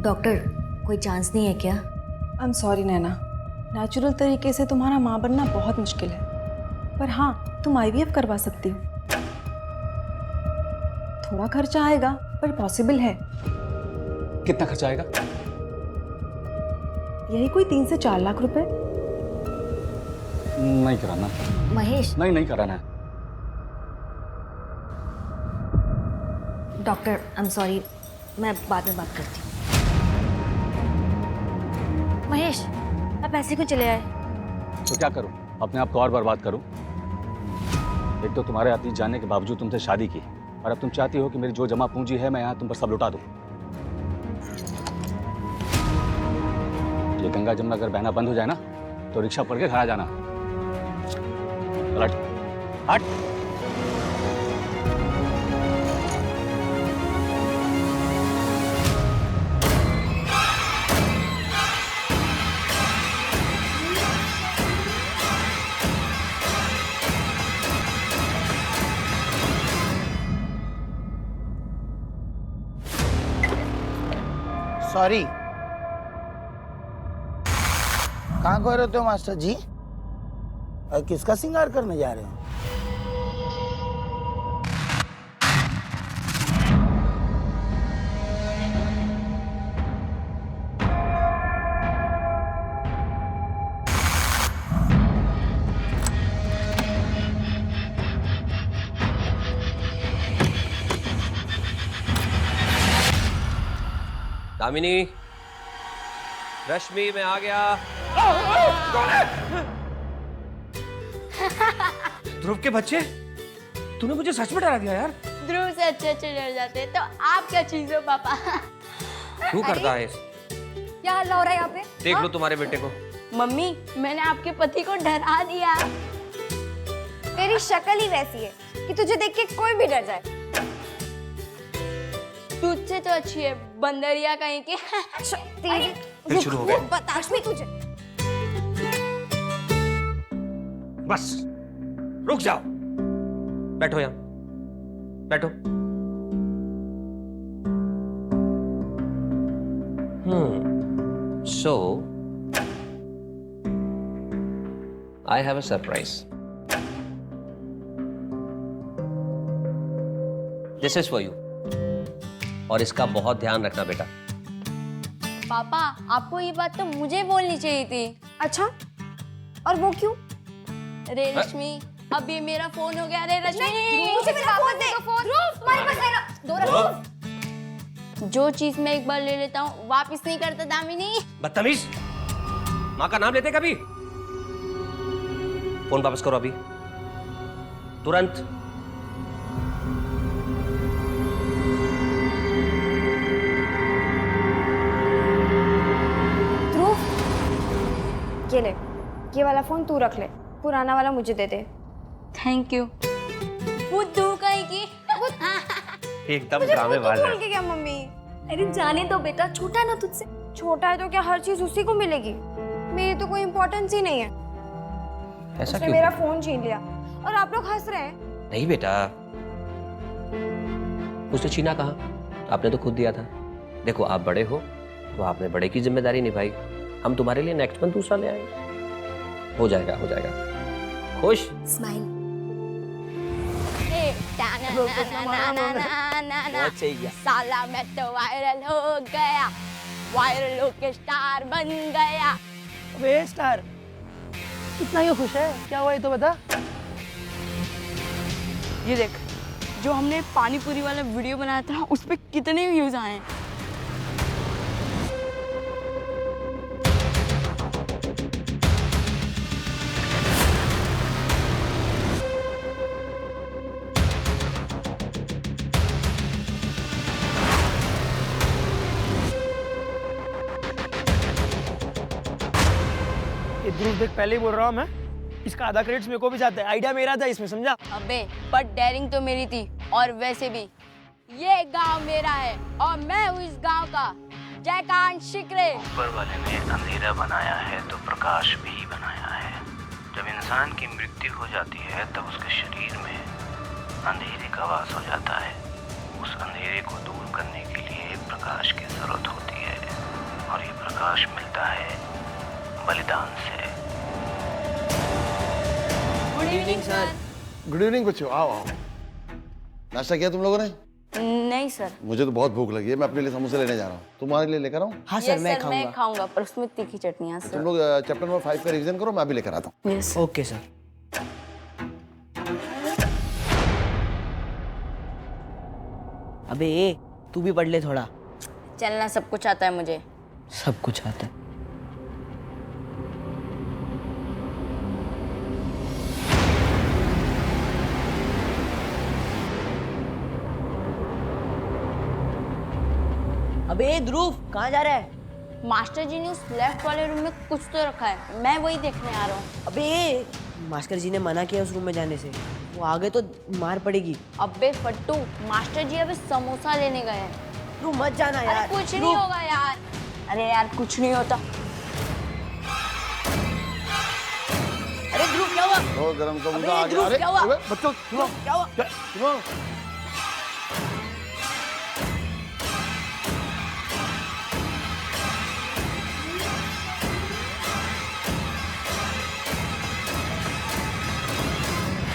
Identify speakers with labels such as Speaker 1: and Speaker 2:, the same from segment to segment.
Speaker 1: Doctor, कोई chance नहीं है क्या?
Speaker 2: I am sorry Naina, natural तरीके से तुम्हारा माँ बनना बहुत मुश्किल है, पर हाँ तुम IVF करवा सकती हो। थोड़ा खर्चा आएगा पर पॉसिबल है।
Speaker 3: कितना खर्चा आएगा?
Speaker 2: यही कोई 3 से 4 लाख रुपए।
Speaker 3: नहीं कराना।
Speaker 1: महेश।
Speaker 3: नहीं कराना है।
Speaker 1: डॉक्टर आई एम सॉरी, मैं बाद में बात करती हूँ। महेश, आप ऐसे क्यों चले आए?
Speaker 3: तो क्या करूं? अपने आप को और बर्बाद करूं? एक तो तुम्हारे अतीत जानने के बावजूद तुमसे शादी की, और अब तुम चाहती हो कि मेरी जो जमा पूंजी है मैं यहाँ तुम पर सब लुटा दूं। ये गंगा जमुना अगर बहना बंद हो जाए ना तो रिक्शा पकड़ के घर आ जाना। हट हट।
Speaker 4: सॉरी, कहाँ खो रहे हो मास्टर जी? और किसका श्रृंगार करने जा रहे हो?
Speaker 5: दामिनी, रश्मि मैं आ गया।
Speaker 6: ध्रुव के बच्चे, तूने मुझे सच में डरा दिया यार।
Speaker 7: ध्रुव से अच्छे डर जाते हैं, तो आप क्या चीज हो पापा?
Speaker 5: क्यों करता है?
Speaker 7: क्या हल्ला हो रहा है यहाँ पे?
Speaker 5: देख लो तुम्हारे बेटे को।
Speaker 7: मम्मी, मैंने आपके पति को डरा दिया।
Speaker 8: तेरी शक्ल ही वैसी है कि तुझे देख के कोई भी डर जाए।
Speaker 7: तुझसे तो अच्छी है बंदरिया कहीं की।
Speaker 5: फिर शुरू हो गए।
Speaker 8: बता तुझे।
Speaker 5: बस रुक जाओ, बैठो यहाँ, बैठो। So I have a surprise. This is for you. और इसका बहुत ध्यान रखना बेटा।
Speaker 7: पापा, आपको ये बात तो मुझे बोलनी चाहिए थी।
Speaker 8: अच्छा, और वो क्यों?
Speaker 7: अरे रश्मि, अब ये मेरा फोन हो गया। अरे रश्मि,
Speaker 8: मुझे मेरा फोन दे। तुम्हारे पास है ना? दो रख।
Speaker 7: जो चीज मैं एक बार ले लेता हूँ वापस नहीं करता दामिनी।
Speaker 5: बदतमीज, माँ का नाम लेते कभी? फोन वापस करो अभी, तुरंत।
Speaker 8: ये ले, ये वाला फोन तू रख ले, पुराना वाला मुझे दे दे।
Speaker 7: Thank you. बुद्धू कहीं की।
Speaker 5: एकदम ड्रामे वाला
Speaker 8: भूल के क्या मम्मी?
Speaker 7: अरे जाने दो बेटा, छोटा है ना तुझसे।
Speaker 8: छोटा है तो क्या हर चीज उसी को मिलेगी? मेरी तो कोई इम्पोर्टेंस ही नहीं है।
Speaker 5: ऐसा
Speaker 8: उसने
Speaker 5: क्यों?
Speaker 8: मेरा फोन छीन लिया और आप लोग हंस रहे हैं।
Speaker 5: नहीं बेटा, उसने छीना कहा, आपने तो खुद दिया था। देखो आप बड़े हो तो आपने बड़े की जिम्मेदारी निभाई। हम तुम्हारे लिए नेक्स्ट मंथ दूसरा ले आएंगे। हो जाएगा, हो जाएगा। खुश?
Speaker 1: स्माइल।
Speaker 7: साला मैं तो वायरल हो गया, वायरल होके स्टार बन गया।
Speaker 6: वे स्टार, इतना क्यों खुश है? क्या हुआ ये तो बता।
Speaker 7: ये देख, जो हमने पानी पूरी वाला वीडियो बनाया था उस पे कितने व्यूज आए हैं।
Speaker 6: ये ध्रुव देख, पहले ही बोल रहा हूँ मैं, इसका आधा क्रेडिट मेरे को भी जाता है। आइडिया मेरा था इसमें, समझा?
Speaker 7: अबे पर डेयरिंग तो मेरी थी। और वैसे भी ये गांव मेरा है और मैं हूँ इस गांव का जयकांत शिकरे।
Speaker 9: ऊपर वाले ने अंधेरा बनाया है तो प्रकाश भी बनाया है। जब इंसान की मृत्यु हो जाती है तब उसके शरीर में अंधेरे का वास हो जाता है। उस अंधेरे को दूर करने के लिए प्रकाश की जरूरत होती है।
Speaker 10: गुड इवनिंग बच्चों, आओ आओ। नाश्ता किया तुम लोगों ने?
Speaker 7: नहीं सर।
Speaker 10: मुझे तो बहुत भूख लगी है, मैं अपने लिए समोसे लेने जा रहा हूँ। तुम्हारे लिए लेकर आऊँ?
Speaker 7: हाँ सर, मैं खाऊंगा पर उसमें तीखी चटनी है
Speaker 10: तुम
Speaker 7: सर।
Speaker 10: लोग चैप्टर नंबर 5 का रिवीजन करो, मैं भी लेकर आता हूँ।
Speaker 7: Yes
Speaker 6: okay sir.
Speaker 11: अबे ए, तू भी पढ़ ले थोड़ा।
Speaker 7: चलना सब कुछ आता है मुझे।
Speaker 11: सब कुछ आता है। अबे ध्रुव, कहाँ जा रहा है?
Speaker 7: मास्टर जी ने उस लेफ्ट वाले रूम में कुछ तो रखा है, मैं वही देखने आ रहा हूँ।
Speaker 11: अबे मास्टर जी ने मना किया उस रूम में जाने से, वो आगे तो मार पड़ेगी।
Speaker 7: अबे फट्टू, मास्टर जी अभी समोसा लेने गए हैं।
Speaker 11: तू मत जाना यार।
Speaker 7: अरे कुछ नहीं होगा यार। अरे यार कुछ नहीं होता।
Speaker 11: अरे ध्रुव क्या हुआ?
Speaker 10: और गरम समोसा
Speaker 11: अबे,
Speaker 10: आ गया।
Speaker 11: ध्रुव,
Speaker 10: अरे
Speaker 11: क्या हुआ?
Speaker 10: अबे, बच्चों सुनो,
Speaker 11: क्या हुआ?
Speaker 10: सुनो।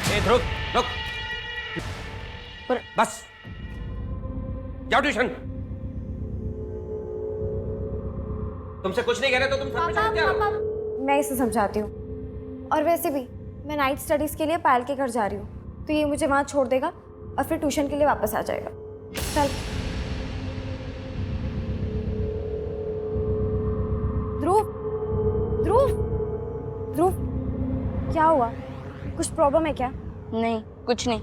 Speaker 5: ए ध्रुव, रुक। बस जाओ ट्यूशन। तुमसे कुछ नहीं कह रहे तो तुम सब कुछ क्या हो?
Speaker 8: मैं इसे समझाती हूँ। और वैसे भी मैं नाइट स्टडीज के लिए पायल के घर जा रही हूँ, तो ये मुझे वहाँ छोड़ देगा और फिर ट्यूशन के लिए वापस आ जाएगा। चल ध्रुव, ध्रुव, ध्रुव, क्या हुआ? कुछ प्रॉब्लम है क्या?
Speaker 7: नहीं कुछ नहीं।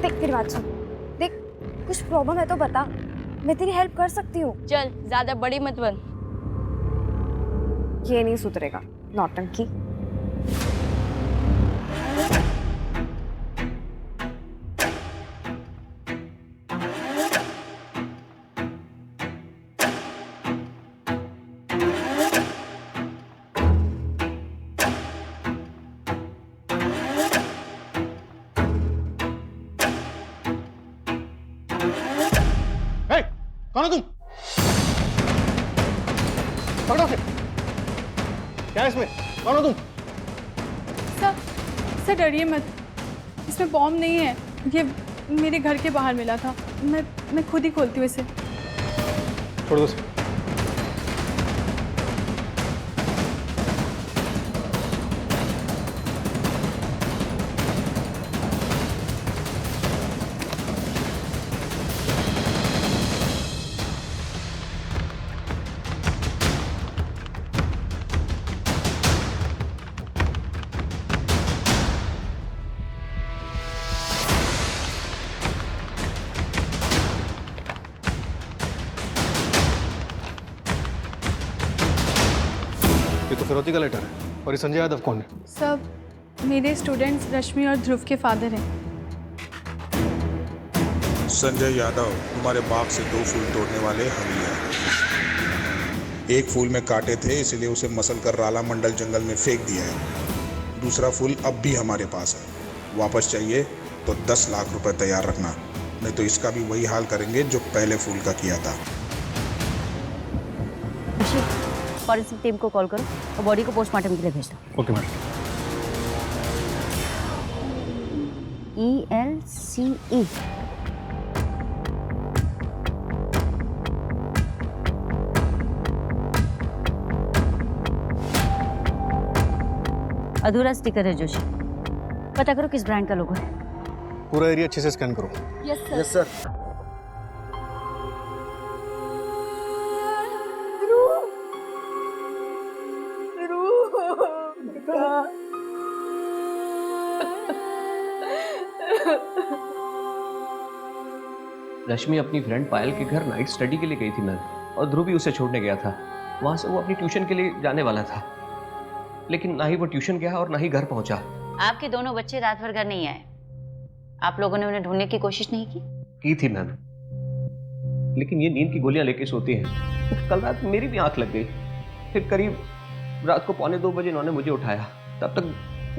Speaker 8: देख मेरी बात सुन, देख कुछ प्रॉब्लम है तो बता, मैं तेरी हेल्प कर सकती हूँ।
Speaker 7: चल ज्यादा बड़ी मत बन।
Speaker 8: ये नहीं सुधरेगा, नौटंकी।
Speaker 10: कौन हो तुम? पकड़ो उसे। क्या है इसमें? कौन हो तुम?
Speaker 2: सर डरिए मत, इसमें बॉम्ब नहीं है, ये मेरे घर के बाहर मिला था। मैं खुद ही खोलती हूँ इसे।
Speaker 10: छोड़ दो उसे। ये तो फिरौती का लेटर है। और ये संजय यादव कौन है?
Speaker 2: सब मेरे स्टूडेंट्स रश्मि और ध्रुव के फादर हैं।
Speaker 12: संजय यादव तुम्हारे बाग से 2 फूल तोड़ने वाले हम ही हैं। एक फूल में कांटे थे, इसलिए उसे मसल कर राला मंडल जंगल में फेंक दिया है। दूसरा फूल अब भी हमारे पास है। वापस चाहिए तो 10 लाख रुपए तैयार रखना, नहीं तो इसका भी वही हाल करेंगे जो पहले फूल का किया था।
Speaker 1: फॉरेंसिक टीम को कॉल करो और बॉडी को पोस्टमार्टम के लिए भेज दो।
Speaker 3: Okay madam.
Speaker 1: ELCE। अधूरा स्टिकर है जोशी, पता करो किस ब्रांड का लोगो है।
Speaker 3: पूरा एरिया अच्छे से स्कैन करो।
Speaker 10: Yes sir.
Speaker 5: रश्मि अपनी फ्रेंड पायल के घर नाइट स्टडी के लिए गई थी मैम, और ध्रुव भी उसे छोड़ने गया था। वहां से वो अपनी ट्यूशन के लिए जाने वाला था, लेकिन ना ही वो ट्यूशन गया और ना ही घर पहुंचा।
Speaker 1: आपके दोनों बच्चे रात भर घर नहीं आए, आप लोगों ने उन्हें ढूंढने की कोशिश नहीं की?
Speaker 5: थी मैम, लेकिन ये नींद की गोलियां लेके सोते हैं। कल रात मेरी भी आंख लग गई, फिर करीब रात को 1:45 बजे इन्होंने मुझे उठाया, तब तक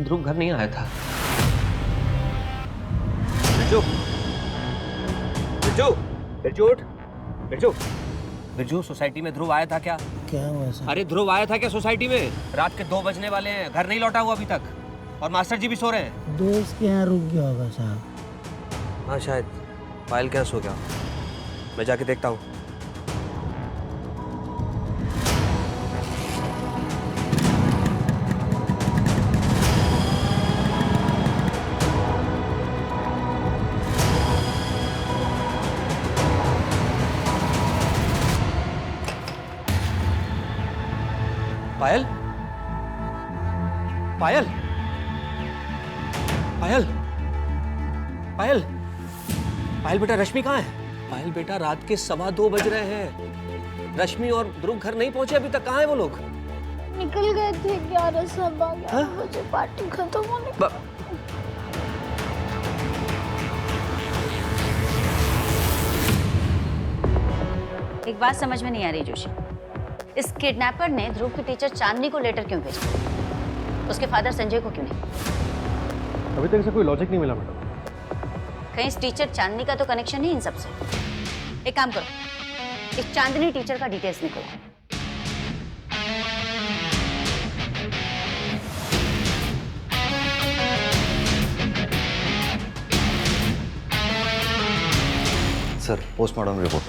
Speaker 5: ध्रुव घर नहीं आया था। बिरजू, सोसाइटी में ध्रुव आया था क्या?
Speaker 4: क्या हुआ सर?
Speaker 5: अरे ध्रुव आया था क्या सोसाइटी में? रात के 2 बजने वाले हैं, घर नहीं लौटा हुआ अभी तक। और मास्टर जी भी सो रहे हैं।
Speaker 4: दोस्त के यहाँ रुक गया होगा साहब।
Speaker 5: हाँ शायद पायल क्या सो गया, मैं जाके देखता हूँ। पायल, पायल, पायल, पायल, पायल बेटा रश्मि कहाँ है? पायल बेटा रात के 2:15 बज रहे हैं। रश्मि और ध्रुव घर नहीं पहुंचे अभी तक, कहाँ है वो लोग?
Speaker 8: निकल गए थे 11:15 बजे पार्टी खत्म होने।
Speaker 1: एक बात समझ में नहीं आ रही जोशी, इस किडनैपर ने ध्रुव की टीचर चांदनी को लेटर क्यों भेजा, उसके फादर संजय को क्यों नहीं?
Speaker 10: अभी तक इसे कोई लॉजिक नहीं मिला मैडम।
Speaker 1: कहीं इस टीचर चांदनी का तो कनेक्शन नहीं इन सबसे? एक काम करो, इस चांदनी टीचर का डिटेल्स निकालो।
Speaker 13: Sir postmortem report.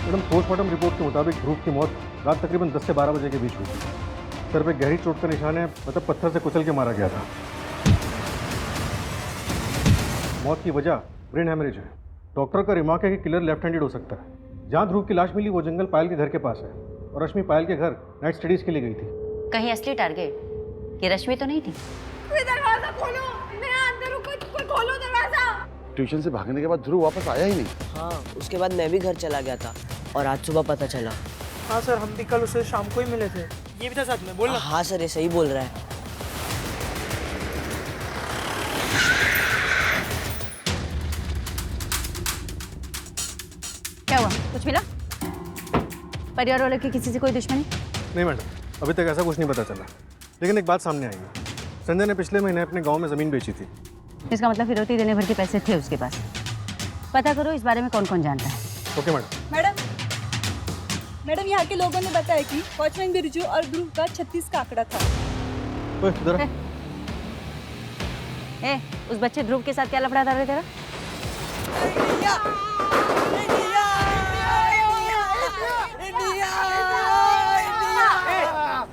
Speaker 10: Madam postmortem report के मुताबिक ध्रुव की मौत रात तकरीबन 10 से 12 बजे के बीच हुई थी। सर पे गहरी चोट का निशान है, मतलब पत्थर से कुचल के मारा गया था। मौत की वजह ब्रेन हैमरेज है। डॉक्टर का रिमार्क है कि किलर लेफ्ट हैंडेड हो सकता है। जहाँ ध्रुव की लाश मिली वो जंगल पायल के घर के पास है और रश्मि पायल के घर नाइट स्टडीज के लिए गई थी।
Speaker 1: कहीं असली टारगेट ये रश्मि तो नहीं थी?
Speaker 8: दरवाजा खोलो, मैं अंदर हूँ, कोई खोलो दरवाजा।
Speaker 13: ट्यूशन से भागने के बाद ध्रुव वापस आया ही नहीं।
Speaker 11: हाँ, उसके बाद मैं भी घर चला गया था और आज सुबह पता चला।
Speaker 6: हाँ सर, हम भी कल उसे शाम को ही मिले थे। ये भी था साथ में, बोलना।
Speaker 11: हाँ सर, ये सही बोल रहा है।
Speaker 1: क्या हुआ, कुछ मिला? परिवार वालों की किसी से कोई दुश्मनी?
Speaker 10: नहीं मैडम, अभी तक ऐसा कुछ नहीं पता चला, लेकिन एक बात सामने आई है। संजय ने पिछले महीने अपने गांव में ज़मीन बेची थी।
Speaker 1: इसका मतलब फिरौती देने भर के पैसे थे उसके पास। पता करो इस बारे में कौन कौन जानता है।
Speaker 10: Okay madam.
Speaker 14: मैडम यहाँ के लोगों ने बताया कि वॉचमैन बिरजू और ध्रुव का 36 का आंकड़ा था।
Speaker 1: उस बच्चे ध्रुव के साथ क्या लफड़ा था रे तेरा?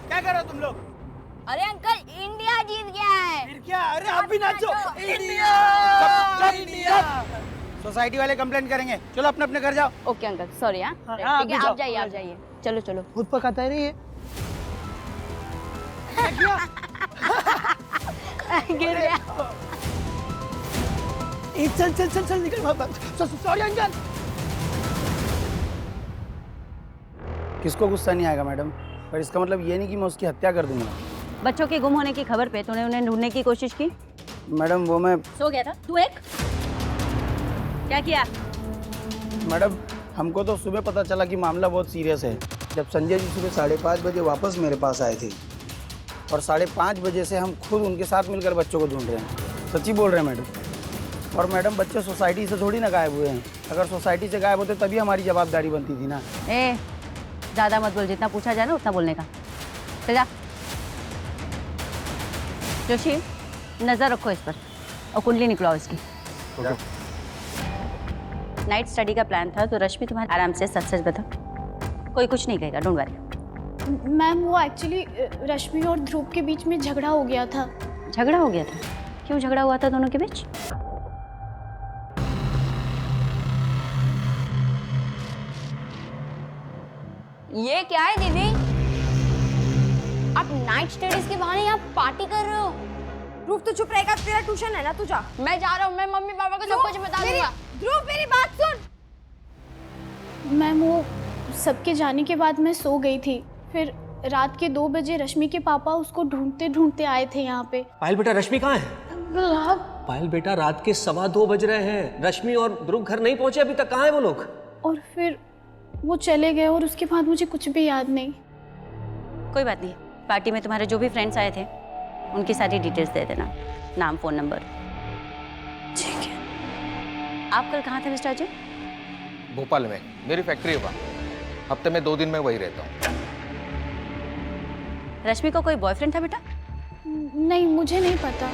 Speaker 6: क्या कर रहे हो तुम लोग?
Speaker 7: अरे अंकल, इंडिया जीत गया है।
Speaker 6: फिर क्या? अरे आप भी नाचो।
Speaker 7: India,
Speaker 6: India. सोसाइटी वाले कंप्लेंट करेंगे, चलो अपने अपने घर जाओ।
Speaker 7: Okay uncle, sorry. हाँ ठीक है, आप जाइए, आप जाइए। चलो चलो।
Speaker 6: खुद पकाता है रे ये।
Speaker 7: गिर गया।
Speaker 6: चल चल चल चल निकल। Sorry uncle. किसको गुस्सा नहीं आएगा मैडम? पर इसका मतलब ये नहीं कि मैं उसकी हत्या कर दूंगा।
Speaker 1: बच्चों के गुम होने की खबर पे तूने उन्हें ढूंढने की कोशिश की?
Speaker 6: मैडम वो मैं
Speaker 1: सो गया था। तू एक क्या किया?
Speaker 6: मैडम हमको तो सुबह पता चला कि मामला बहुत सीरियस है। जब संजय जी सुबह 5:30 बजे वापस मेरे पास आए थे और 5:30 बजे से हम खुद उनके साथ मिलकर बच्चों को ढूंढ रहे हैं। सच्ची बोल रहे हैं मैडम। और मैडम बच्चे सोसाइटी से थोड़ी ना गायब हुए हैं। अगर सोसाइटी से गायब होते तभी हमारी जवाबदारी बनती थी ना।
Speaker 1: ज़्यादा मत बोल, जितना पूछा जाए ना उतना बोलने का। चल जा। जोशी नज़र रखो इस पर और कुंडली निकलाओ इसकी। नाइट स्टडी का प्लान था तो रश्मि तुम्हारे आराम से सच सच बताओ, कोई कुछ नहीं कहेगा, डोंट वरी।
Speaker 8: मैम वो एक्चुअली रश्मि और ध्रुव के बीच में झगड़ा हो गया था।
Speaker 1: झगड़ा हो गया था? क्यों झगड़ा हुआ था दोनों के बीच?
Speaker 7: ये क्या है दीदी? आप नाइट स्टडीज के बहाने यहाँ पार्टी कर रहे हो?
Speaker 8: ध्रुव तो चुप रहेगा, तेरा ट्यूशन है ना, तू जा।
Speaker 7: मैं जा रहा हूँ, मैं मम्मी पापा को सब कुछ बता दूंगा।
Speaker 8: ध्रुव मेरी बात सुन। मैम वो सबके जाने के बाद मैं सो गई थी, फिर रात के 2 बजे रश्मि के पापा उसको ढूंढते ढूंढते आए थे यहाँ पे।
Speaker 5: पायल बेटा रश्मि कहाँ है? पायल बेटा रात के 2:15 बज रहे हैं। रश्मि और ध्रुव घर नहीं पहुंचे अभी तक, कहाँ है वो लोग?
Speaker 8: और फिर वो चले गए और उसके बाद मुझे कुछ भी याद नहीं।
Speaker 1: कोई बात नहीं, पार्टी में तुम्हारे जो भी फ्रेंड्स आए थे उनकी सारी डिटेल्स दे देना, नाम फ़ोन नंबर। ठीक है। आप कल कहाँ थे मिस्टर अजय?
Speaker 15: भोपाल में, मेरी फैक्ट्री होगा। हफ्ते में 2 दिन मैं वही रहता हूँ।
Speaker 1: रश्मि को कोई बॉयफ्रेंड था बेटा?
Speaker 8: नहीं, मुझे नहीं पता।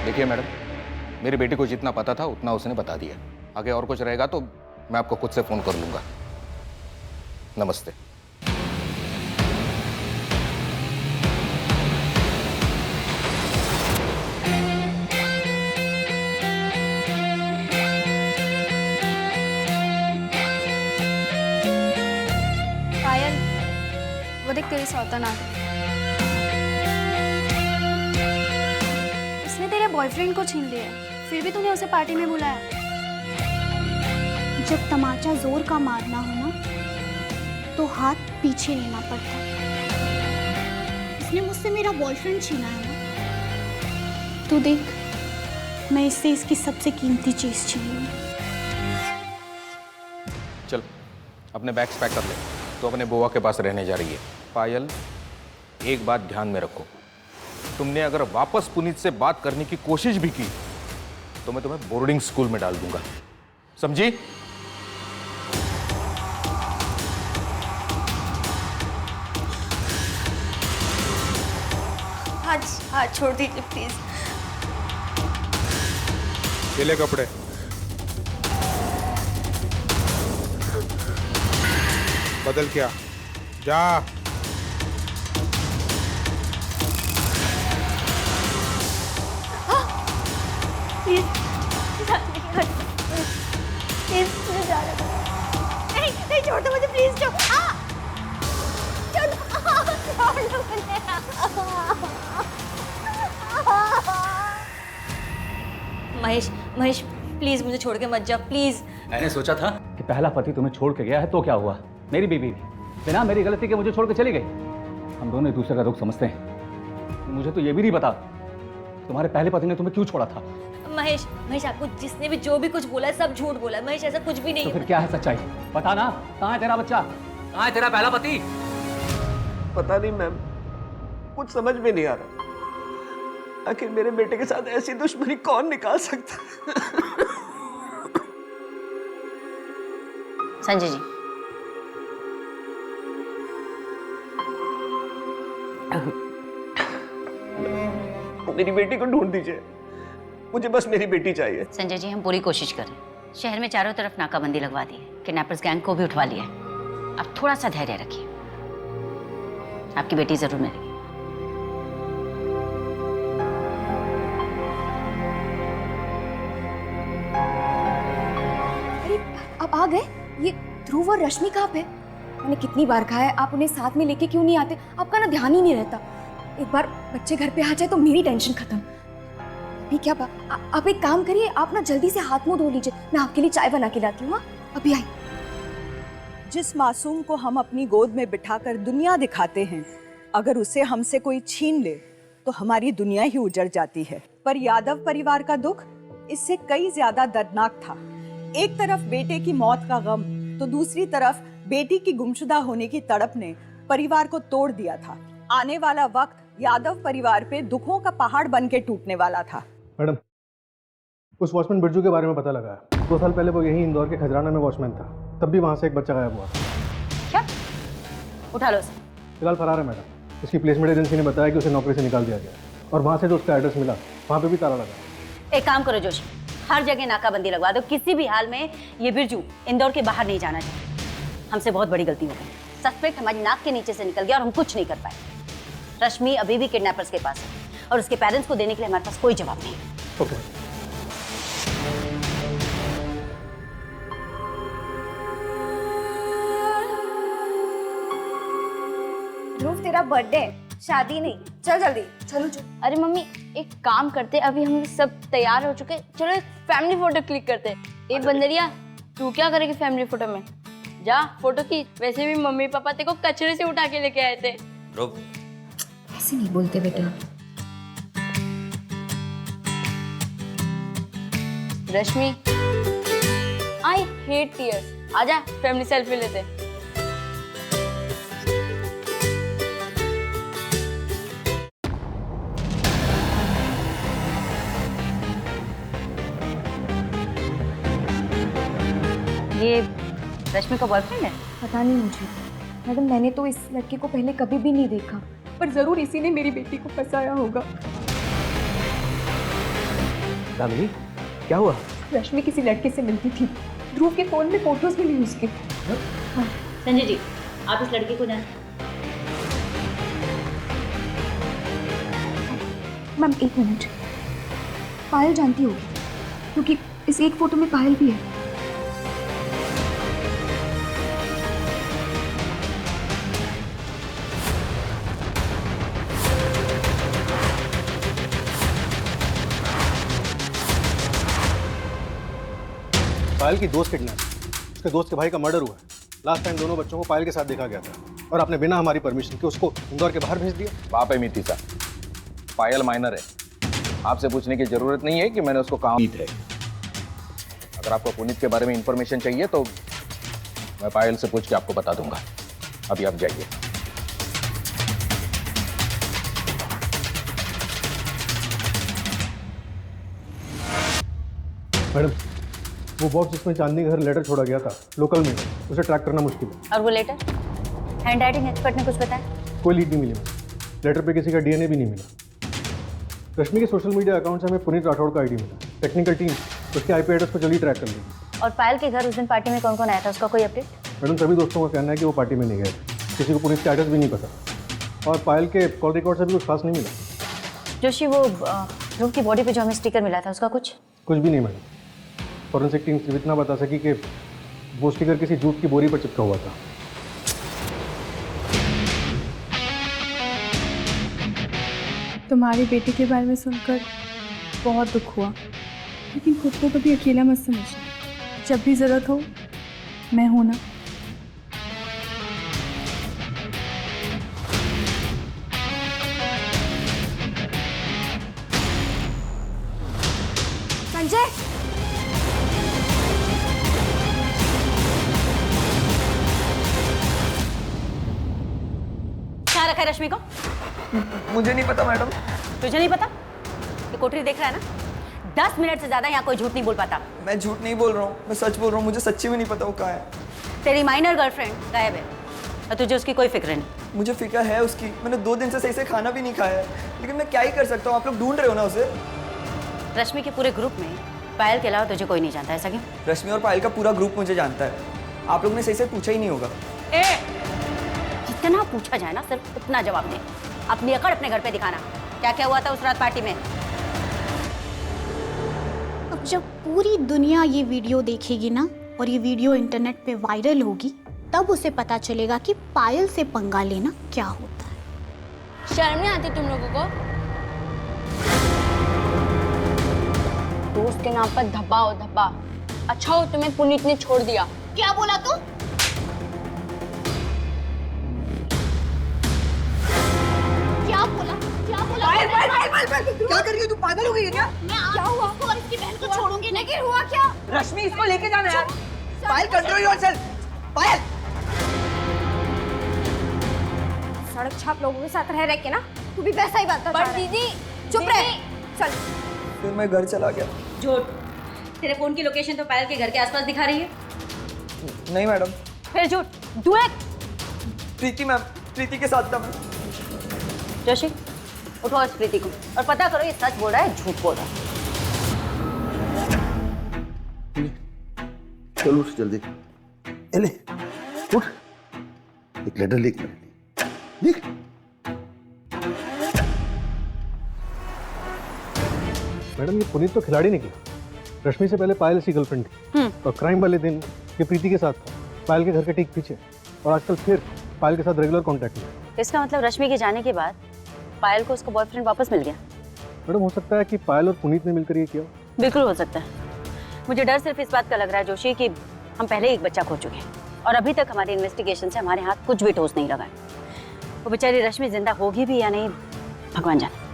Speaker 15: देखिए मैडम, मेरी बेटी को जितना पता था उतना उसने बता दिया। आगे और कुछ रहेगा तो मैं आपको खुद से फोन कर लूंगा। नमस्ते।
Speaker 8: पायल, वो देख तेरी सौतन आ गई। उसने तेरे बॉयफ्रेंड को छीन लिया, फिर भी तूने उसे पार्टी में बुलाया। जब तमाचा जोर का मारना हो ना, तो हाथ पीछे लेना पड़ता। इसने मुझसे मेरा बॉयफ्रेंड छीना है ना, तू देख, मैं इससे इसकी सबसे कीमती चीज छीन लूं।
Speaker 15: चल अपने बैग्स पैक कर ले, तो अपने बुआ के पास रहने जा रही है। पायल, एक बात ध्यान में रखो, तुमने अगर वापस पुनीत से बात करने की कोशिश भी की तो मैं तुम्हें बोर्डिंग स्कूल में डाल दूंगा, समझी?
Speaker 7: हाथ छोड़ दीजिए प्लीज।
Speaker 12: ये ले कपड़े। बदल क्या, जा।
Speaker 7: नहीं छोड़ दो मुझे प्लीज।
Speaker 1: महेश, महेश प्लीज मुझे छोड़ के मत जा प्लीज।
Speaker 3: मैंने सोचा था कि पहला पति तुम्हें छोड़ के गया है तो क्या हुआ, मेरी बीवी भी बिना मेरी गलती के मुझे छोड़ के चली गई। हम दोनों एक दूसरे का दुख समझते हैं। मुझे तो ये भी नहीं पता तुम्हारे पहले पति ने तुम्हें क्यों छोड़ा था।
Speaker 1: महेश, महेश आपको जिसने भी जो भी कुछ बोला है सब झूठ बोला है। महेश ऐसा कुछ भी नहीं
Speaker 3: तो
Speaker 1: है।
Speaker 3: फिर क्या है सच्चाई, बता ना। कहाँ है तेरा बच्चा, कहाँ है तेरा पहला पति?
Speaker 5: पता नहीं मैम, कुछ समझ में नहीं आ रहा। आखिर मेरे बेटे के साथ ऐसी दुश्मनी कौन निकाल सकता है?
Speaker 1: संजय जी,
Speaker 5: मेरी बेटी को ढूंढ दीजिए, मुझे बस मेरी बेटी चाहिए।
Speaker 1: संजय जी हम पूरी कोशिश कर रहे हैं। शहर में चारों तरफ नाकाबंदी लगवा दी है, किडनैपर्स गैंग को भी उठवा लिया है। आप थोड़ा सा धैर्य रखिए, आपकी बेटी जरूर मिलेगी।
Speaker 16: अरे आप आ गए? ये ध्रुव और रश्मि कहाँ पे? मैंने कितनी बार कहा है आप उन्हें साथ में लेके क्यों नहीं आते? आपका ना ध्यान ही नहीं रहता। एक बार बच्चे घर पे आ जाए तो मेरी टेंशन खत्म। अभी क्या आप एक काम करिए, आप ना जल्दी से हाथ मुंह धो लीजिए, मैं आपके लिए चाय बना के लाती हूँ। अभी आई।
Speaker 14: जिस मासूम को हम अपनी गोद में बिठाकर दुनिया दिखाते हैं, अगर उसे हमसे कोई छीन ले तो हमारी दुनिया ही उजड़ जाती है। पर यादव परिवार का दुख इससे कई ज्यादा दर्दनाक था। एक तरफ बेटे की मौत का गम, तो दूसरी तरफ बेटी की गुमशुदा होने की तड़प ने परिवार को तोड़ दिया था। आने वाला वक्त यादव परिवार पे दुखों का पहाड़ बन के टूटने वाला था।
Speaker 10: मैडम, उस वॉचमैन बिरजू के बारे में पता लगा है। 2 साल पहले वो यहीं इंदौर के खजराना में वॉचमैन था, तब भी वहाँ से एक बच्चा गायब हुआ।
Speaker 1: क्या? उठा लो उसे।
Speaker 10: फिलहाल फरार है मैडम। उसकी प्लेसमेंट एजेंसी ने बताया कि उसे नौकरी से निकाल दिया गया, और वहाँ से जो उसका एड्रेस मिला वहाँ पे भी ताला लगा।
Speaker 1: एक काम करो जोशी, हर जगह नाकाबंदी लगवा दो। किसी भी हाल में ये बिरजू इंदौर के बाहर नहीं जाना चाहिए। हमसे बहुत बड़ी गलती हो गई। सस्पेक्ट हमारी नाक के नीचे से निकल गया और हम कुछ नहीं कर पाए। रश्मि अभी भी किडनैपर्स के पास है और उसके पेरेंट्स को देने के लिए हमारे पास कोई जवाब नहीं।
Speaker 10: ओके।
Speaker 16: ध्रुव तेरा बर्थडे, शादी नहीं। चल जल्दी चलो।
Speaker 7: अरे मम्मी एक काम करते, अभी हम सब तैयार हो चुके, चलो एक फैमिली फोटो क्लिक करते। एक बंदरिया, तू क्या करेगी फैमिली फोटो में? जा फोटो खींच। वैसे भी मम्मी पापा तेरे को कचरे से उठा के लेके आए थे।
Speaker 16: ऐसे नहीं बोलते बेटा।
Speaker 7: रश्मि, आई हेट टीयर्स। आजा फैमिली सेल्फी लेते।
Speaker 1: ये रश्मि का बॉयफ्रेंड है?
Speaker 16: पता नहीं मुझे मैडम, मैंने तो इस लड़के को पहले कभी भी नहीं देखा।
Speaker 2: पर जरूर इसी ने मेरी बेटी को फंसाया होगा।
Speaker 3: दामिनी, क्या हुआ?
Speaker 2: रश्मि किसी लड़के से मिलती थी, ध्रुव के फोन में फोटोज मिली उसकी।
Speaker 1: संजय जी, आप इस लड़के को जानते हैं?
Speaker 16: मैम एक मिनट, पायल जानती होगी क्योंकि इस एक फोटो में पायल भी है।
Speaker 10: पायल की दोस्त किडनैप, उसके दोस्त के भाई का मर्डर हुआ है। लास्ट टाइम दोनों बच्चों को पायल के साथ देखा गया था और आपने बिना हमारी परमिशन के उसको इंदौर के बाहर भेज दिया।
Speaker 15: बाप है मीति साहब, पायल माइनर है, आपसे पूछने की जरूरत नहीं है कि मैंने उसको कहा है। अगर आपको पुनीत के बारे में इंफॉर्मेशन चाहिए तो मैं पायल से पूछ के आपको बता दूंगा। अभी आप जाइए।
Speaker 10: मैडम, वो बॉक्स जिसमें चांदनी के घर लेटर छोड़ा गया था लोकल में, उसे ट्रैक करना मुश्किल है।
Speaker 1: और वो लेटर? हैंड राइटिंग एक्सपर्ट ने कुछ बताया?
Speaker 10: कोई लीड नहीं मिली मैडम। लेटर पे किसी का डीएनए भी नहीं मिला। रश्मि के सोशल मीडिया अकाउंट से हमें पुनीत राठौड़ का आईडी मिला। टेक्निकल टीम उसके आईपी एड्रेस को जल्दी ट्रैक कर लेगी।
Speaker 1: और पायल के घर उस दिन पार्टी में कौन कौन आया था, उसका कोई अपडेट?
Speaker 10: मैडम, सभी दोस्तों का कहना है कि वो पार्टी में नहीं गए, किसी को पुनीत का एड्रेस भी नहीं पता और पायल के कॉल रिकॉर्ड से भी कुछ खास नहीं मिला।
Speaker 1: जोशी, वो ध्रुव की बॉडी पे जो हमें स्टिकर मिला था उसका कुछ
Speaker 10: भी नहीं मैडम। फॉरेंसिक टीम सिर्फ इतना बता सकी कि वो स्टिकर किसी जूट की बोरी पर चिपका हुआ था।
Speaker 2: तुम्हारी बेटी के बारे में सुनकर बहुत दुख हुआ, लेकिन खुद को कभी अकेला मत समझना। जब भी ज़रूरत हो मैं हूं ना।
Speaker 16: संजय,
Speaker 1: कहाँ रखा है रश्मि को?
Speaker 11: मुझे नहीं पता मैडम।
Speaker 1: तुझे नहीं पता? ये कोठरी देख रहा है ना? 10 मिनट से ज्यादा यहाँ कोई झूठ नहीं बोल पाता।
Speaker 11: मैं झूठ नहीं बोल रहा हूँ, मैं सच बोल रहा हूँ। मुझे सच्ची में नहीं पता वो कहाँ है।
Speaker 1: तेरी माइनर गर्लफ्रेंड गायब है और तुझे उसकी कोई फिक्र नहीं।
Speaker 11: मुझे फिक्र है उसकी। मैंने 2 दिन से सही से खाना भी नहीं खाया है, लेकिन मैं क्या ही कर सकता हूँ। आप लोग ढूंढ रहे हो ना उसे।
Speaker 1: रश्मि के पूरे ग्रुप में पायल के अलावा तुझे कोई नहीं जानता, ऐसा क्यों?
Speaker 11: रश्मि और पायल का पूरा ग्रुप मुझे जानता है। आप लोग ने सही से पूछा ही नहीं होगा।
Speaker 1: जितना पूछा जाए ना सिर्फ उतना जवाब दे। अपनी अकड़ अपने घर पे दिखाना। क्या क्या हुआ था उस रात पार्टी में?
Speaker 8: अब जब पूरी दुनिया ये वीडियो देखेगी ना और ये वीडियो इंटरनेट पे वायरल होगी, तब उसे पता चलेगा कि पायल से पंगा लेना क्या होता है।
Speaker 7: शर्म नहीं आती तुम लोगों को? दोस्त के नाम पर धब्बा हो धब्बा। अच्छा हो तुम्हें पुनीत ने छोड़ दिया।
Speaker 8: क्या बोला तू? क्या बोला? क्या बोला?
Speaker 11: क्या कर रही हो तू? पागल हो गई है क्या?
Speaker 8: क्या हुआ? और इसकी बहन को छोड़ूंगी नहीं। लेकिन हुआ क्या?
Speaker 11: रश्मि, इसको लेके जाना यार। पायल, कंट्रोल योरसेल्फ। पायल,
Speaker 16: सड़क छाप लोगों के साथ रह के ना तू भी वैसा ही बात कर।
Speaker 7: पर दीदी
Speaker 16: चुप रह। चल।
Speaker 11: फिर मैं घर चला गया।
Speaker 1: झूठ। तेरे फोन की लोकेशन तो पायल के घर के आसपास दिखा रही है।
Speaker 11: नहीं मैडम।
Speaker 1: फिर झूठ। Do it.
Speaker 11: प्रीति मैम, प्रीति के साथ था मैं।
Speaker 1: जोशी, उठो इस प्रीति को और पता करो ये सच बोल रहा है झूठ बोल रहा है।
Speaker 13: चलो उठ जल्दी। ले उठ, एक लेटर लिख लिख।
Speaker 10: मैडम, ये पुनीत तो खिलाड़ी निकला। रश्मि से पहले पायल इसकी गर्लफ्रेंड थी और क्राइम वाले दिन ये प्रीति के साथ था, पायल के घर के ठीक पीछे, और आजकल फिर पायल के साथ रेगुलर कांटेक्ट में।
Speaker 1: इसका मतलब रश्मि के जाने के बाद पायल को उसका बॉयफ्रेंड वापस मिल गया।
Speaker 10: मैडम, हो सकता है कि पायल और पुनीत ने मिलकर ये किया।
Speaker 1: बिल्कुल हो सकता है। मुझे डर सिर्फ इस बात का लग रहा है जोशी कि हम पहले एक बच्चा खो चुके हैं और अभी तक हमारी इन्वेस्टिगेशन से हमारे हाथ कुछ भी ठोस नहीं लगा है। वो बेचारी रश्मि जिंदा होगी भी या नहीं, भगवान जाने।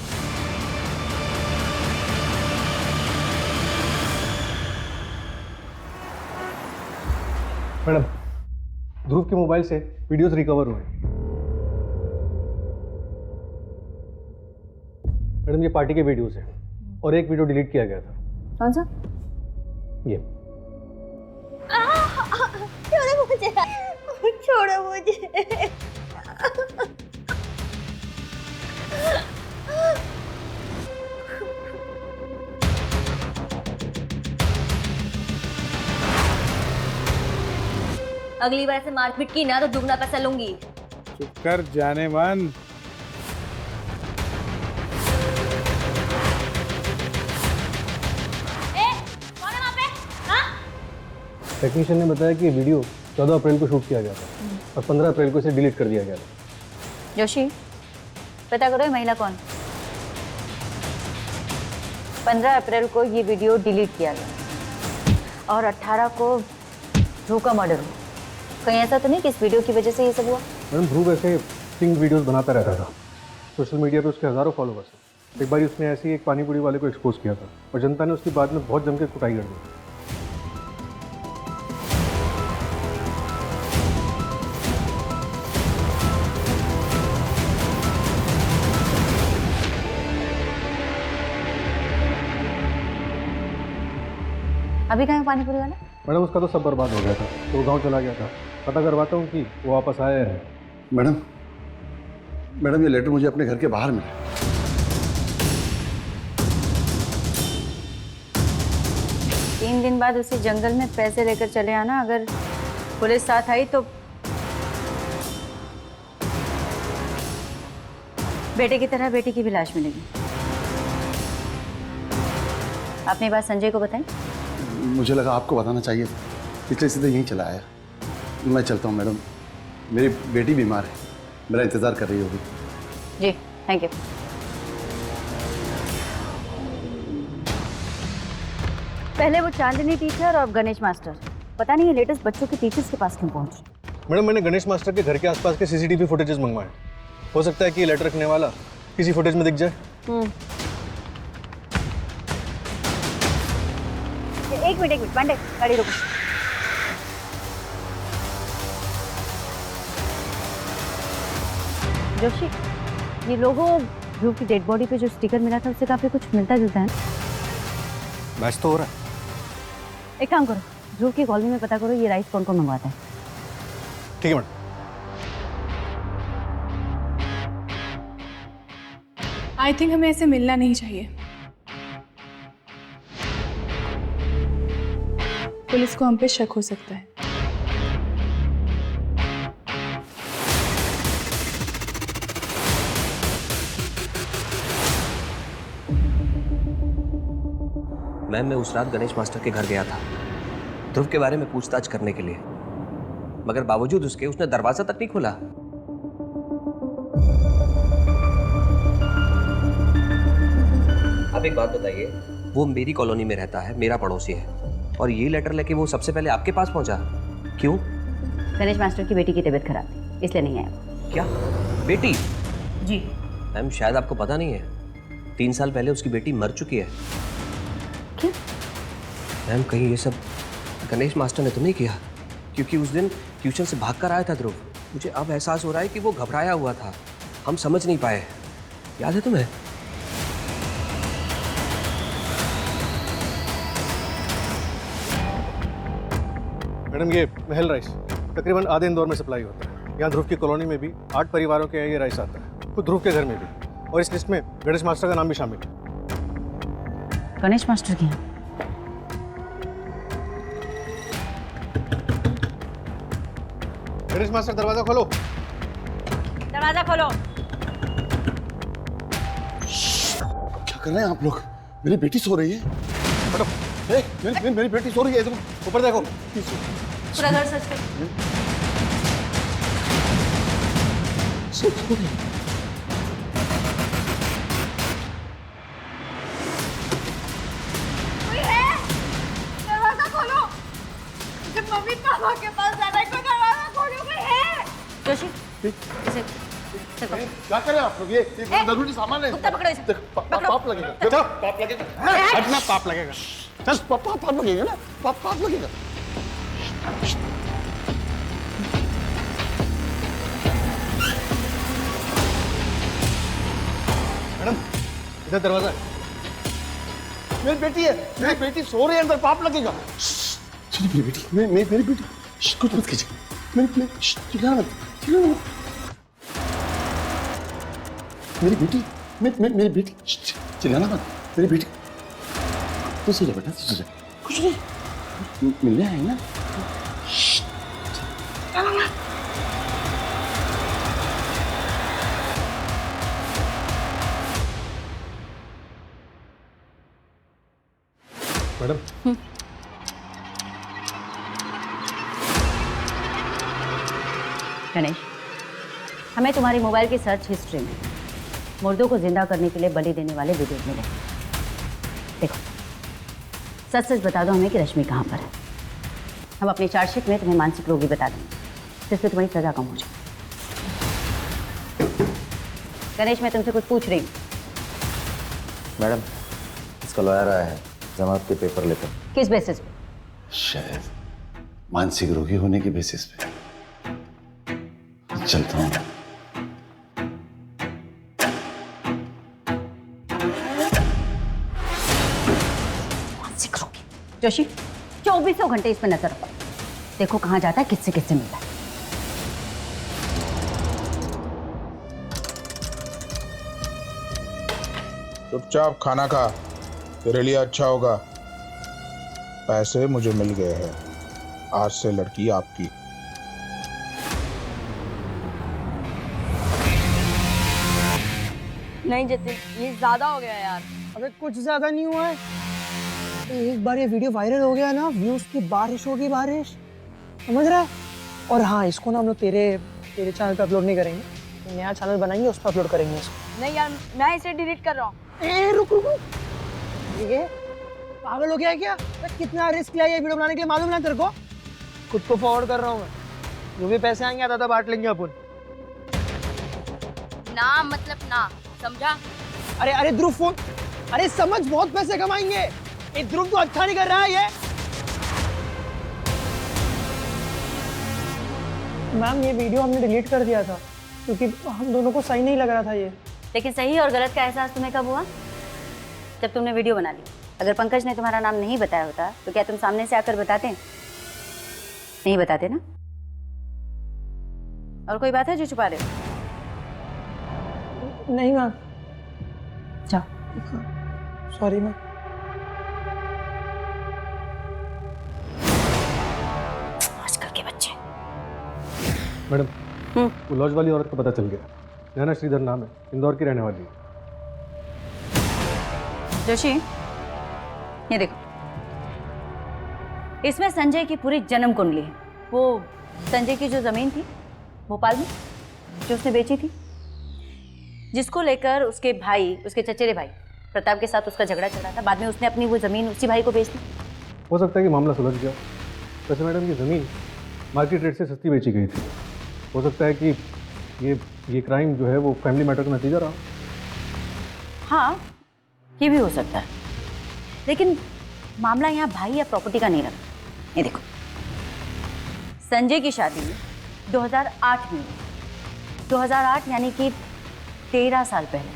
Speaker 10: मैडम, ध्रुव के मोबाइल से वीडियोस रिकवर हुए। मैडम, ये पार्टी के वीडियोस हैं और एक वीडियो डिलीट किया गया था।
Speaker 1: कौन सा?
Speaker 10: ये।
Speaker 8: छोड़ो मुझे, छोड़ो मुझे।
Speaker 1: अगली बार ऐसे मारपीट की ना तो दुगना पैसा लूंगी।
Speaker 17: चुप कर जाने मन।
Speaker 10: टेक्नीशियन ने बताया कि ये वीडियो 14 अप्रैल को शूट किया गया था और 15 अप्रैल को इसे डिलीट कर दिया गया था।
Speaker 1: जोशी, पता करो ये महिला कौन। 15 अप्रैल को ये वीडियो डिलीट किया गया और 18 को ध्रुव का मर्डर हुआ। कहीं ऐसा तो नहीं कि इस वीडियो की वजह से ये सब हुआ?
Speaker 10: मैडम ध्रुव ऐसे सिंग वीडियोस बनाता रहता था। सोशल मीडिया पे उसके हज़ारों फॉलोवर्स हैं। एक बार उसने ऐसे ही एक पानी पूरी वाले को एक्सपोज किया था और जनता ने उसकी बाद में बहुत जम के कुटाई कर दी।
Speaker 1: अभी कहाँ है पानी पूरी वाला?
Speaker 10: मैडम उसका तो सब बर्बाद हो गया था, तो वो गांव चला गया था। पता करवाता हूँ कि वो वापस आया है।
Speaker 13: मैडम ये लेटर मुझे अपने घर के बाहर मिला।
Speaker 1: तीन दिन बाद उसी जंगल में पैसे लेकर चले आना। अगर पुलिस साथ आई तो बेटे की तरह बेटी की भी लाश मिलेगी। आपने बात संजय को बताई?
Speaker 13: मुझे लगा आपको बताना चाहिए था, इसलिए सीधे यहीं चला आया। मैं चलता हूँ मैडम, मेरी बेटी बीमार है, मेरा इंतज़ार कर रही होगी।
Speaker 1: जी थैंक यू। पहले वो चांदनी टीचर और गणेश मास्टर, पता नहीं ये लेटेस्ट बच्चों के टीचर्स के पास क्यों पहुंचे।
Speaker 10: मैडम मैंने गणेश मास्टर के घर के आसपास के सीसीटीवी फुटेजेस मंगवाए। हो सकता है कि ये लेटर रखने वाला किसी फुटेज में दिख जाए।
Speaker 1: एक मिनट पांडे, गाड़ी रोको। जोशी, ये लोगों ध्रुव की डेड बॉडी पे जो स्टिकर मिला था उससे काफी कुछ मिलता जुलता है।
Speaker 10: मैच तो हो रहा है।
Speaker 1: एक काम करो, ध्रुव की कॉलोनी में पता करो ये राइस कौन कौन मंगवाता है।
Speaker 10: ठीक है मैडम।
Speaker 2: आई थिंक हमें ऐसे मिलना नहीं चाहिए। पुलिस को हम पे शक हो सकता है।
Speaker 5: मैम मैं उस रात गणेश मास्टर के घर गया था ध्रुव के बारे में पूछताछ करने के लिए, मगर बावजूद उसके उसने दरवाजा तक नहीं खोला। आप एक बात बताइए, वो मेरी कॉलोनी में रहता है, मेरा पड़ोसी है, और ये लेटर लेके वो सबसे पहले आपके पास पहुंचा, क्यों?
Speaker 1: गणेश मास्टर की बेटी की तबीयत खराब थी इसलिए नहीं आया।
Speaker 5: क्या बेटी?
Speaker 1: जी
Speaker 5: मैम शायद आपको पता नहीं है, 3 साल पहले उसकी बेटी मर चुकी है।
Speaker 1: क्यों?
Speaker 5: मैम कहीं ये सब गणेश मास्टर ने तो नहीं किया? क्योंकि उस दिन ट्यूशन से भाग कर आया था ध्रुव। मुझे अब एहसास हो रहा है कि वो घबराया हुआ था, हम समझ नहीं पाए। याद है तुम्हें?
Speaker 10: मैडम ये महल राइस तकरीबन आधे इंदौर में सप्लाई होता है। यहाँ ध्रुव की कॉलोनी में भी 8 परिवारों के ये राइस आता है, खुद ध्रुव के घर में भी, और इस लिस्ट में गणेश मास्टर का नाम भी शामिल है।
Speaker 1: गणेश मास्टर के यहाँ?
Speaker 10: गणेश मास्टर दरवाजा खोलो।
Speaker 1: दरवाजा खोलो।
Speaker 13: क्या कर रहे हैं आप लोग? मेरी बेटी सो रही है। मेरी बेटी सो रही है।
Speaker 10: ऊपर देखो।
Speaker 1: पूरा घर सर्च करो।
Speaker 8: कोई है? दरवाजा खोलो। मुझे मम्मी पापा के पास जाना है, कोई दरवाजा खोलो, कोई है?
Speaker 1: जोशी,
Speaker 13: क्या कर रहे हैं आप लोग? ये जरूरी सामान है।
Speaker 1: कुत्ता पकड़ो इसे।
Speaker 13: पाप लगेगा। पाप लगेगा। हटना, पाप लगेगा। चल पाप लगेगा ना, पाप लगेगा।
Speaker 10: मैडम इधर दरवाजा है।
Speaker 13: मेरी बेटी है, मेरी बेटी सो रही है, अंदर पाप लगेगा। चलिए मेरी बेटी, मेरी बेटी, कुछ मत कीजिए। मेरी चिल्लाना मत। मेरी बेटी, मेरी बेटी, चिल्लाना मत। मेरी बेटी, तो सो जा बेटा, सो जा। कुछ नहीं, मिलने आए ना।
Speaker 10: मैडम
Speaker 1: गणेश, हमें तुम्हारी मोबाइल की सर्च हिस्ट्री में मुर्दों को जिंदा करने के लिए बलि देने वाले वीडियो मिले। देखो, सच सच बता दो हमें कि रश्मि कहाँ पर है। हम अपनी चार्जशीट में तुम्हें मानसिक रोगी बता देंगे, जिससे तुम्हारी सजा कम हो जाए। गणेश, मैं तुमसे कुछ पूछ रही हूँ।
Speaker 18: मैडम, इसका लॉयर आया है जमानत के पेपर लेकर।
Speaker 1: किस बेसिस पे?
Speaker 13: शायद मानसिक रोगी होने के बेसिस पे। चलता हूँ।
Speaker 1: मानसिक रोगी जोशी, 24 घंटे इस पर नजर रखो। देखो कहाँ जाता है, किससे किससे मिलता है।
Speaker 12: चुपचाप खाना खा, तेरे लिए अच्छा होगा। पैसे मुझे मिल गए हैं, आज से लड़की आपकी।
Speaker 7: नहीं जतिन, ये ज्यादा हो गया यार।
Speaker 6: अबे कुछ ज्यादा नहीं हुआ है। एक बार ये वीडियो वायरल हो गया ना, व्यूज की बारिश होगी, बारिश, समझ रहा है? और हाँ, इसको ना हम लोग तेरे चैनल पे अपलोड नहीं करेंगे, नया चैनल बनाएंगे, उस पर अपलोड करेंगे इसको।
Speaker 7: नहीं यार, मैं इसे डिलीट कर रहा हूँ।
Speaker 6: रुक रुक रुक, ठीक है? पागल हो गया है क्या? कितना रिस्क लिया ये वीडियो बनाने के लिए, मालूम ना तेरे को? खुद को फॉरवर्ड कर रहा हूँ मैं, जो भी पैसे आएंगे आधा बांट लेंगे अपन।
Speaker 7: ना मतलब ना, समझा?
Speaker 6: अरे ध्रुव फोन, अरे समझ, बहुत पैसे कमाएंगे। ये ध्रुव तो अच्छा नहीं कर रहा है ये। मैम, ये वीडियो हमने डिलीट कर दिया था क्योंकि हम दोनों को सही नहीं लग रहा था ये।
Speaker 1: लेकिन सही और गलत का एहसास तुम्हें कब हुआ? जब तुमने वीडियो बना ली। अगर पंकज ने तुम्हारा नाम नहीं बताया होता तो क्या तुम सामने से आकर बताते? नहीं बताते ना? और कोई बात है जो छुपा रहे हो?
Speaker 6: नहीं मैम।
Speaker 1: जाओ।
Speaker 6: Sorry ma'am.
Speaker 1: आजकल के बच्चे।
Speaker 10: मैडम, वो लॉज वाली औरत को पता चल गया। नैना श्रीधर नाम है, इंदौर की रहने वाली है।
Speaker 1: जोशी, ये देखो, इसमें संजय की पूरी जन्म कुंडली है। वो संजय की जो जमीन थी भोपाल में, जो उसने बेची थी, जिसको लेकर उसके भाई, उसके चचेरे भाई प्रताप के साथ उसका झगड़ा चल रहा था। बाद में उसने अपनी वो जमीन उसी भाई को बेच दी।
Speaker 10: हो सकता है कि मामला सुलझ गया। वैसे मैडम, ये ज़मीन मार्केट रेट से सस्ती बेची गई थी। हो सकता है कि ये क्राइम जो है वो फैमिली मैटर का नतीजा रहा।
Speaker 1: हाँ, ये भी हो सकता है, लेकिन मामला यहाँ भाई या प्रॉपर्टी का नहीं रहा। ये देखो, संजय की शादी 2008 में, 2008 यानी कि 13 साल पहले।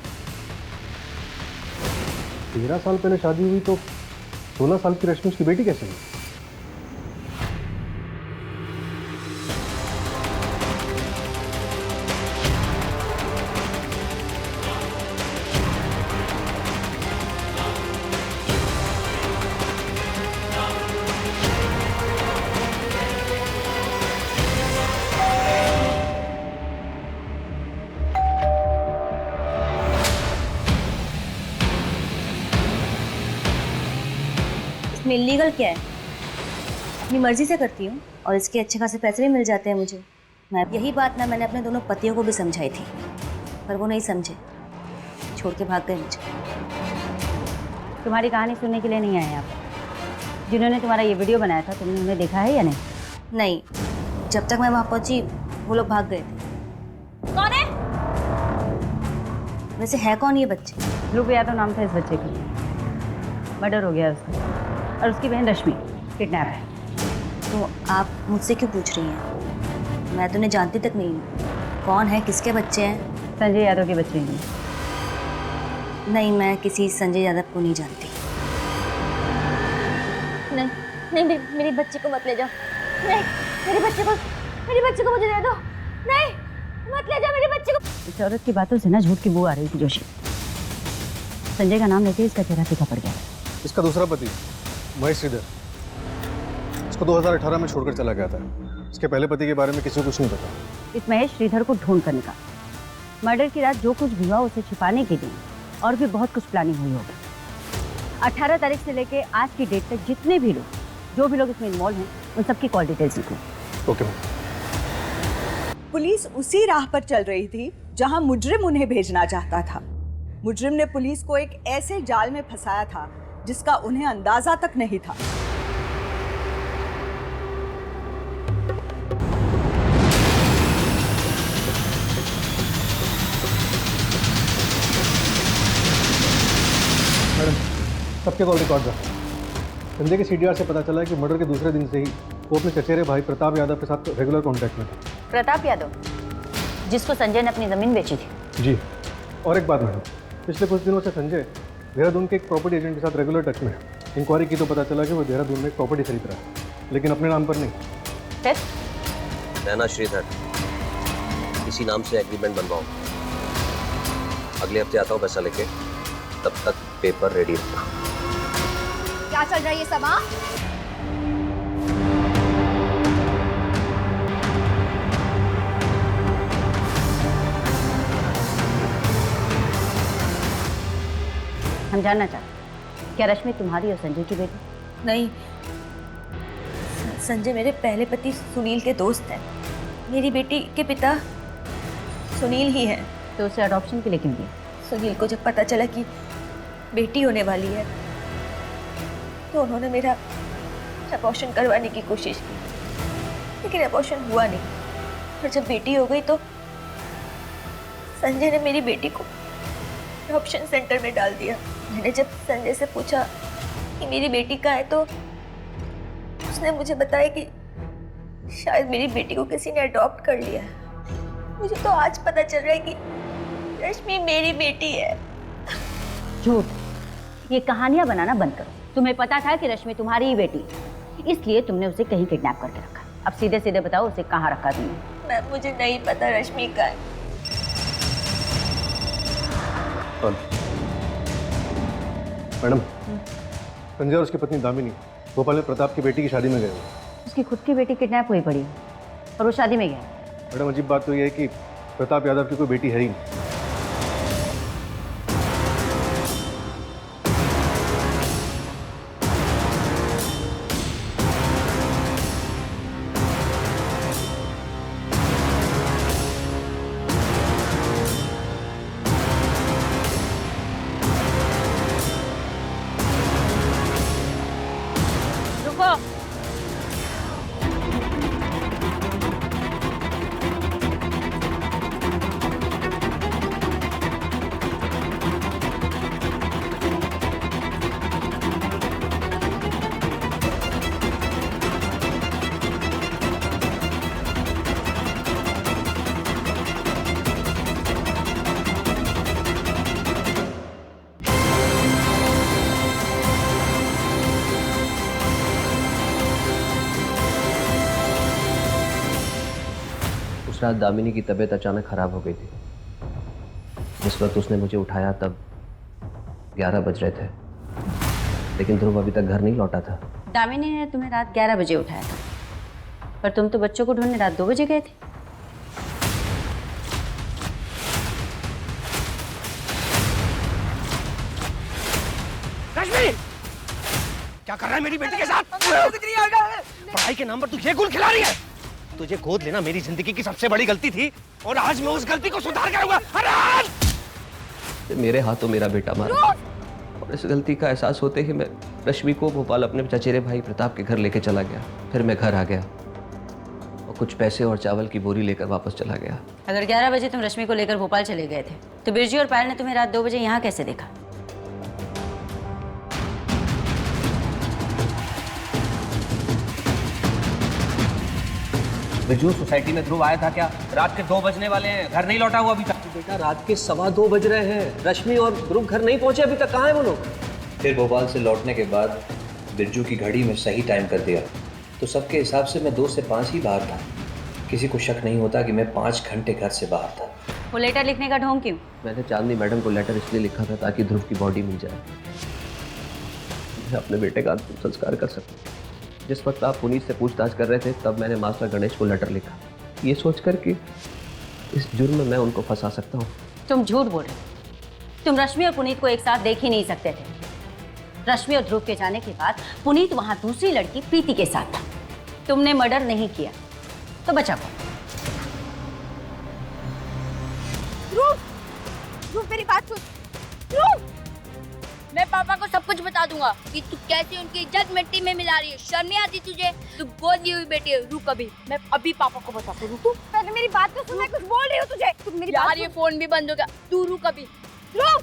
Speaker 10: 13 साल पहले शादी हुई तो 16 साल की रश्मि की बेटी कैसे हुई?
Speaker 1: इसमें इलीगल क्या है? अपनी मर्जी से करती हूँ और इसके अच्छे खासे पैसे भी मिल जाते हैं मुझे। मैं यही बात ना मैंने अपने दोनों पतियों को भी समझाई थी, पर वो नहीं समझे, छोड़ के भाग गए मुझे। तुम्हारी कहानी सुनने के लिए नहीं आए आप। जिन्होंने तुम्हारा ये वीडियो बनाया था, तुमने उन्हें देखा है या नहीं? नहीं, जब तक मैं वहाँ पहुँची वो लोग भाग गए थे। कौन है? वैसे है कौन ये बच्चे? ध्रुव यादव नाम था इस बच्चे का। मर्डर हो गया उसका, और उसकी बहन रश्मि किडनैप है। तो आप मुझसे क्यों पूछ रही हैं? मैं तो उन्हें जानती तक नहीं हूँ। कौन है, किसके बच्चे हैं? संजय यादव के बच्चे हैं। नहीं, मैं किसी संजय यादव को नहीं जानती।
Speaker 7: नहीं नहीं, मेरे बच्चे को मत ले जाओ। नहीं, मेरे बच्चे को मुझे दे दो। नहीं, मत ले जाओ मेरे बच्चे को।
Speaker 1: इस औरत की बातों से ना झूठ की बू आ रही थी जोशी। संजय का नाम लेते ही इसका चेहरा फीका पड़ गया।
Speaker 10: इसका दूसरा पति महेश श्रीधर इसको 2018 में छोड़कर चला गया था। इसके पहले पति के बारे में किसी को कुछ नहीं पता।
Speaker 1: इस महेश श्रीधर को ढूंढ कर निकाल। मर्डर की रात जो कुछ भी हुआ उसे छिपाने के लिए और भी बहुत कुछ प्लानिंग हुई होगी। 18 तारीख से लेके आज की डेट तक जितने भी लोग, जो भी लोग इसमें इन्वॉल्व हैं, उन सबकी कॉल डिटेल्स निकालो।
Speaker 10: ओके।
Speaker 14: पुलिस उसी राह पर चल रही थी जहां मुजरिम उन्हें भेजना चाहता था। मुजरिम ने पुलिस को एक ऐसे जाल में फंसाया था जिसका उन्हें अंदाजा तक नहीं था।
Speaker 10: मैडम, सबके कॉल रिकॉर्ड है। संजय के सीडीआर से पता चला है कि मर्डर के दूसरे दिन से ही वो अपने चचेरे भाई प्रताप यादव के साथ रेगुलर कांटेक्ट में था।
Speaker 1: प्रताप यादव, जिसको संजय ने अपनी जमीन बेची थी।
Speaker 10: जी। और एक बात मैडम, पिछले कुछ दिनों से संजय देहरादून के एक प्रॉपर्टी एजेंट के साथ रेगुलर टच में है। इंक्वायरी की तो पता चला कि वो देहरादून में एक प्रॉपर्टी खरीद रहा है, लेकिन अपने नाम पर नहीं।
Speaker 1: फिर?
Speaker 5: नैना श्रीधर, इसी नाम से एग्रीमेंट बनवाओ। अगले हफ्ते आता हूँ पैसा लेके, तब तक पेपर रेडी रखना।
Speaker 16: क्या चल रहा है ये सब? हाँ,
Speaker 1: हम जानना चाहते हैं, क्या रश्मि तुम्हारी और संजय की बेटी?
Speaker 19: नहीं, संजय मेरे पहले पति सुनील के दोस्त हैं। मेरी बेटी के पिता सुनील ही हैं।
Speaker 1: तो उसे अडॉप्शन के लिए क्यों दिया?
Speaker 19: सुनील को जब पता चला कि बेटी होने वाली है तो उन्होंने मेरा अबॉर्शन करवाने की कोशिश की, लेकिन अबॉर्शन हुआ नहीं। और जब बेटी हो गई तो संजय ने मेरी बेटी को अडॉप्शन सेंटर में डाल दिया। मैंने जब संजय से पूछा कि मेरी बेटी कहाँ है तो उसने मुझे बताया कि शायद मेरी बेटी को किसी ने अडॉप्ट कर लिया है। मुझे तो आज पता चल रहा है कि रश्मि मेरी बेटी है।
Speaker 1: झूठ, ये कहानियां बनाना बंद करो। तुम्हें पता था कि रश्मि तुम्हारी ही बेटी है, इसलिए तुमने उसे कहीं किडनैप करके रखा। अब सीधे सीधे बताओ, उसे कहाँ रखा तुमने?
Speaker 19: मैम, मुझे नहीं पता रश्मि का है।
Speaker 10: मैडम, संजय और उसकी पत्नी दामिनी भोपाल में प्रताप की बेटी की शादी में गए हुए।
Speaker 1: उसकी खुद की बेटी किडनैप हुई पड़ी और वो शादी में गया।
Speaker 10: मैडम, अजीब बात तो ये है कि प्रताप यादव की कोई बेटी है ही नहीं।
Speaker 5: उस रात दामिनी की तबीयत अचानक खराब हो गई थी। जिस वक्त उसने मुझे उठाया तब 11 बज रहे थे, लेकिन ध्रुव अभी तक घर नहीं लौटा था।
Speaker 1: दामिनी ने तुम्हें रात 11 बजे उठाया था, पर तुम तो बच्चों को ढूंढने रात 2 बजे गए थे।
Speaker 20: रश्मि, क्या कर रहा है मेरी बेटी के साथ? पढ़ाई के नाम पर तू ये गुल खिला रही है? तुझे गोद लेना मेरी जिंदगी की सबसे बड़ी गलती थी और आज मैं उस गलती को सुधार करूंगा।
Speaker 5: मेरे हाथों मेरा बेटा मारा और इस गलती का एहसास होते ही मैं रश्मि को भोपाल अपने चचेरे भाई प्रताप के घर लेके चला गया। फिर मैं घर आ गया और कुछ पैसे और चावल की बोरी लेकर वापस चला गया।
Speaker 1: अगर 11 बजे तुम रश्मि को लेकर भोपाल चले गए थे तो बिरजू और पायल ने तुम्हें रात 2 बजे यहाँ कैसे देखा?
Speaker 5: बिरजू, सोसाइटी में ध्रुव आया था क्या? रात के 2 बजने वाले हैं, घर नहीं लौटा हुआ अभी तक। बेटा, रात के 2:15 बज रहे हैं। रश्मि और ध्रुव घर नहीं पहुंचे अभी तक। कहाँ है वो लोग?
Speaker 18: फिर भोपाल से लौटने के बाद बिरजू की घड़ी में सही टाइम कर दिया तो सबके हिसाब से मैं 2 से 5 ही बाहर था। किसी को शक नहीं होता कि मैं 5 घंटे घर से बाहर था।
Speaker 1: वो लेटर लिखने का ढोंग क्यों?
Speaker 5: मैंने चांदनी मैडम को लेटर इसलिए लिखा था ताकि ध्रुव की बॉडी मिल जाए, मैं अपने बेटे का अंतिम संस्कार कर सकूं। जिस वक्त आप पुनीत से पूछताछ कर रहे थे तब मैंने मास्टर गणेश को लेटर लिखा, ये सोचकर कि इस जुर्म में मैं उनको फंसा सकता हूँ।
Speaker 1: तुम झूठ बोल रहे हो। तुम रश्मि और पुनीत को एक साथ देख ही नहीं सकते थे। रश्मि और ध्रुव के जाने के बाद पुनीत वहां दूसरी लड़की प्रीति के साथ था। तुमने मर्डर नहीं किया तो बचा कौन?
Speaker 7: ध्रुव मेरी बात सुन। ध्रुव, मैं पापा को सब कुछ बता दूंगा कि तू कैसे उनकी इज्जत मिट्टी में मिला रही है। शर्म नहीं आती तुझे? तू गोद ली हुई बेटी है। रुक अभी, मैं अभी पापा को बताती हूँ। तू पहले मेरी बात तो सुन, मैं कुछ बोल रही हूँ तुझे। तू मेरी यार, ये फोन भी बंद हो गया। तू रुक अभी। ध्रुव,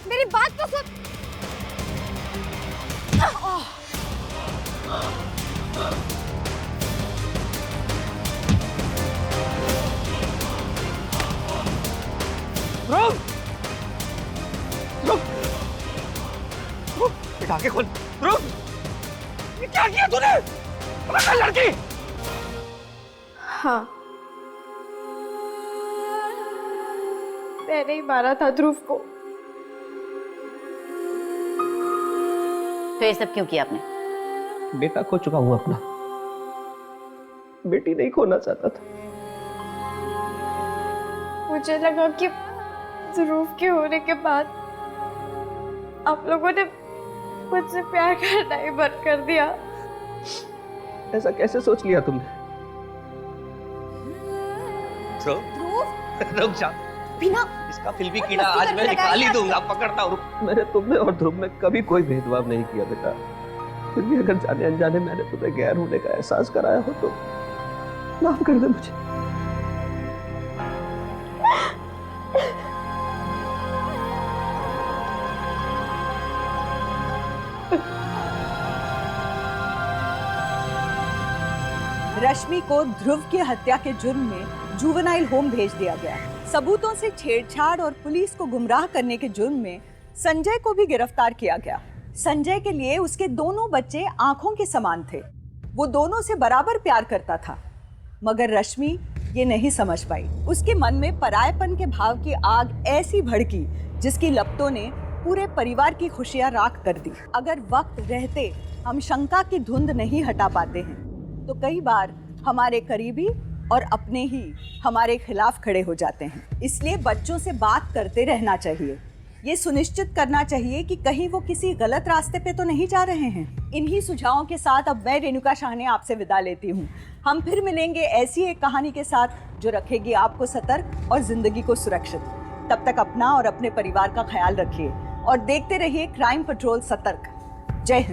Speaker 7: मेरी बात तो सुन।
Speaker 20: ध्रुव, ध्रुव, ध्रुव, बेटा आंखें खोल। ध्रुव, ये क्या किया तूने? पकड़ लड़की।
Speaker 2: हाँ, मैंने ही मारा था ध्रुव को।
Speaker 1: तो ये सब क्यों किया आपने?
Speaker 5: बेटा खो चुका हूं अपना, बेटी नहीं खोना चाहता था।
Speaker 2: मुझे लगा कि ध्रुव के होने के बाद आप लोगों ने मुझसे प्यार करना ही बंद कर दिया।
Speaker 5: ऐसा कैसे सोच लिया तुमने?
Speaker 20: रुक जा
Speaker 16: बिना
Speaker 20: इसका फिल्मी कीड़ा आज मैं निकाल ही दूंगा। पकड़ता हूँ।
Speaker 5: मैंने तुमने और ध्रुव में कभी कोई भेदभाव नहीं किया बेटा। फिर भी अगर जाने अनजाने मैंने तुम्हें गैर होने का एहसास कराया हो तो माफ कर दे मुझे।
Speaker 14: रश्मि को ध्रुव की हत्या के जुर्म में जुवेनाइल होम भेज दिया गया। सबूतों से छेड़छाड़ और पुलिस को गुमराह करने के जुर्म में संजय को भी गिरफ्तार किया गया। संजय के लिए उसके दोनों बच्चे आंखों के समान थे। वो दोनों से बराबर प्यार करता था, मगर रश्मि ये नहीं समझ पाई। उसके मन में परायपन के भाव की आग ऐसी भड़की जिसकी लपटों ने पूरे परिवार की खुशियां राख कर दी। अगर वक्त रहते हम शंका की धुंध नहीं हटा पाते हैं तो कई बार हमारे करीबी और अपने ही हमारे खिलाफ खड़े हो जाते हैं। इसलिए बच्चों से बात करते रहना चाहिए। ये सुनिश्चित करना चाहिए कि कहीं वो किसी गलत रास्ते पे तो नहीं जा रहे हैं। इन्हीं सुझावों के साथ अब मैं रेणुका शाहने आपसे विदा लेती हूँ। हम फिर मिलेंगे ऐसी एक कहानी के साथ जो रखेगी आपको सतर्क और जिंदगी को सुरक्षित। तब तक अपना और अपने परिवार का ख्याल रखिए और देखते रहिए क्राइम पेट्रोल सतर्क। जय हिंद।